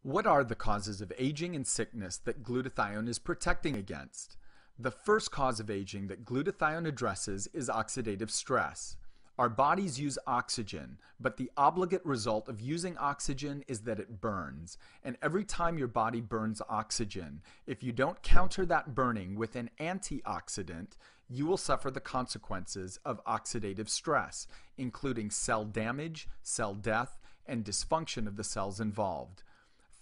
What are the causes of aging and sickness that glutathione is protecting against? The first cause of aging that glutathione addresses is oxidative stress. Our bodies use oxygen, but the obligate result of using oxygen is that it burns. And every time your body burns oxygen, if you don't counter that burning with an antioxidant, you will suffer the consequences of oxidative stress, including cell damage, cell death, and dysfunction of the cells involved.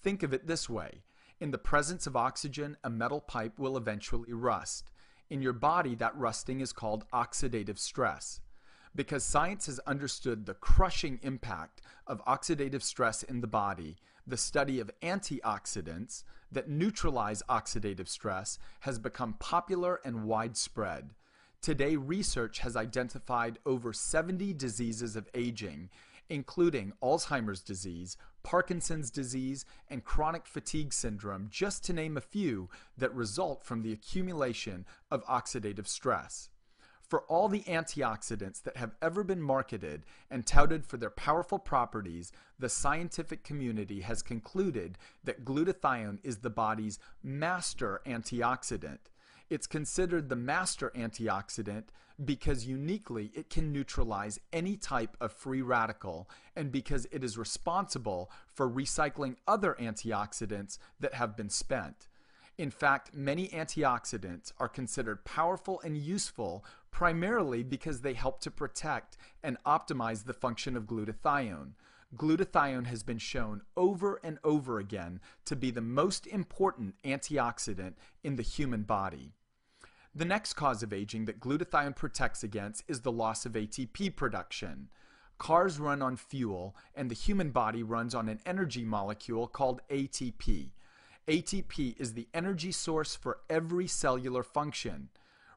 Think of it this way. In the presence of oxygen, a metal pipe will eventually rust. In your body, that rusting is called oxidative stress. Because science has understood the crushing impact of oxidative stress in the body, the study of antioxidants that neutralize oxidative stress has become popular and widespread. Today, research has identified over 70 diseases of aging, including Alzheimer's disease, Parkinson's disease, and chronic fatigue syndrome, just to name a few, that result from the accumulation of oxidative stress. For all the antioxidants that have ever been marketed and touted for their powerful properties, the scientific community has concluded that glutathione is the body's master antioxidant. It's considered the master antioxidant because uniquely it can neutralize any type of free radical and because it is responsible for recycling other antioxidants that have been spent. In fact, many antioxidants are considered powerful and useful primarily because they help to protect and optimize the function of glutathione. Glutathione has been shown over and over again to be the most important antioxidant in the human body. The next cause of aging that glutathione protects against is the loss of ATP production. Cars run on fuel, and the human body runs on an energy molecule called ATP. ATP is the energy source for every cellular function.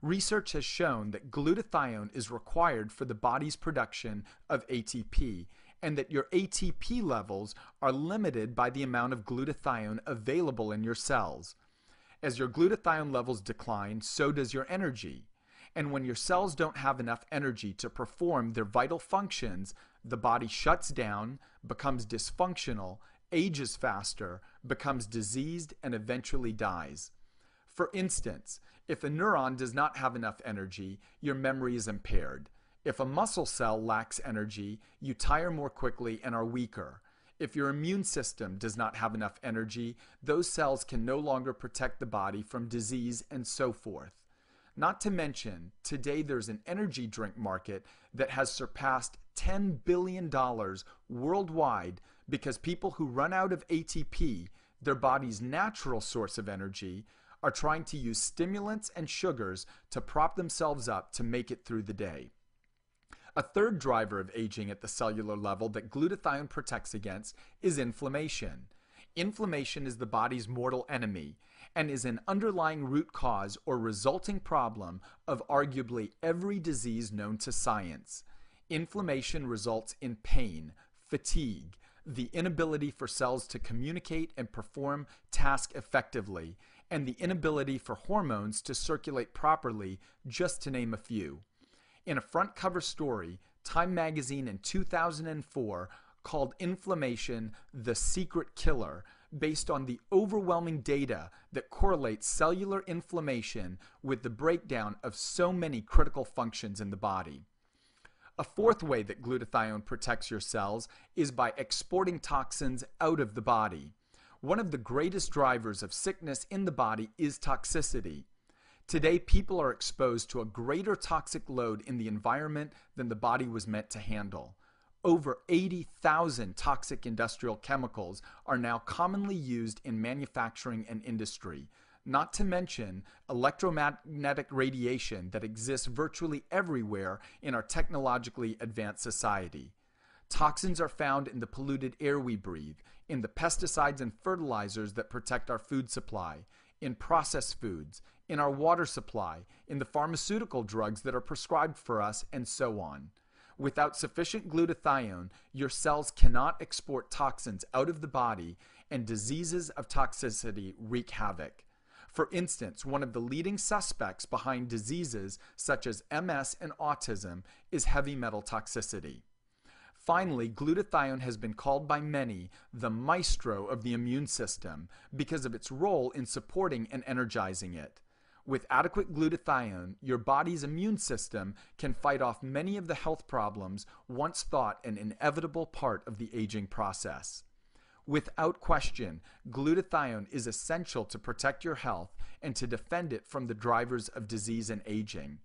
Research has shown that glutathione is required for the body's production of ATP, and that your ATP levels are limited by the amount of glutathione available in your cells. As your glutathione levels decline, so does your energy. And when your cells don't have enough energy to perform their vital functions, the body shuts down, becomes dysfunctional, ages faster, becomes diseased, and eventually dies. For instance, if a neuron does not have enough energy, your memory is impaired. If a muscle cell lacks energy, you tire more quickly and are weaker. If your immune system does not have enough energy, those cells can no longer protect the body from disease and so forth. Not to mention, today there's an energy drink market that has surpassed $10 billion worldwide because people who run out of ATP, their body's natural source of energy, are trying to use stimulants and sugars to prop themselves up to make it through the day. A third driver of aging at the cellular level that glutathione protects against is inflammation. Inflammation is the body's mortal enemy and is an underlying root cause or resulting problem of arguably every disease known to science. Inflammation results in pain, fatigue, the inability for cells to communicate and perform tasks effectively, and the inability for hormones to circulate properly, just to name a few. In a front cover story, Time magazine in 2004 called inflammation the secret killer, based on the overwhelming data that correlates cellular inflammation with the breakdown of so many critical functions in the body. A fourth way that glutathione protects your cells is by exporting toxins out of the body. One of the greatest drivers of sickness in the body is toxicity. Today, people are exposed to a greater toxic load in the environment than the body was meant to handle. Over 80,000 toxic industrial chemicals are now commonly used in manufacturing and industry, not to mention electromagnetic radiation that exists virtually everywhere in our technologically advanced society. Toxins are found in the polluted air we breathe, in the pesticides and fertilizers that protect our food supply, in processed foods, in our water supply, in the pharmaceutical drugs that are prescribed for us, and so on. Without sufficient glutathione, your cells cannot export toxins out of the body, and diseases of toxicity wreak havoc. For instance, one of the leading suspects behind diseases such as MS and autism is heavy metal toxicity. Finally, glutathione has been called by many the maestro of the immune system because of its role in supporting and energizing it. With adequate glutathione, your body's immune system can fight off many of the health problems once thought an inevitable part of the aging process. Without question, glutathione is essential to protect your health and to defend it from the drivers of disease and aging.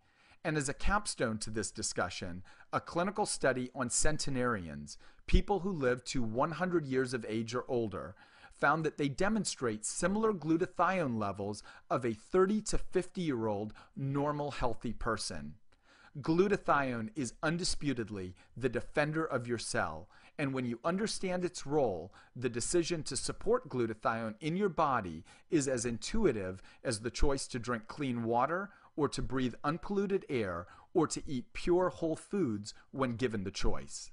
And as a capstone to this discussion, a clinical study on centenarians, people who live to 100 years of age or older, found that they demonstrate similar glutathione levels of a 30 to 50-year-old normal healthy person. Glutathione is undisputedly the defender of your cell, and when you understand its role, the decision to support glutathione in your body is as intuitive as the choice to drink clean water or to breathe unpolluted air or to eat pure whole foods when given the choice.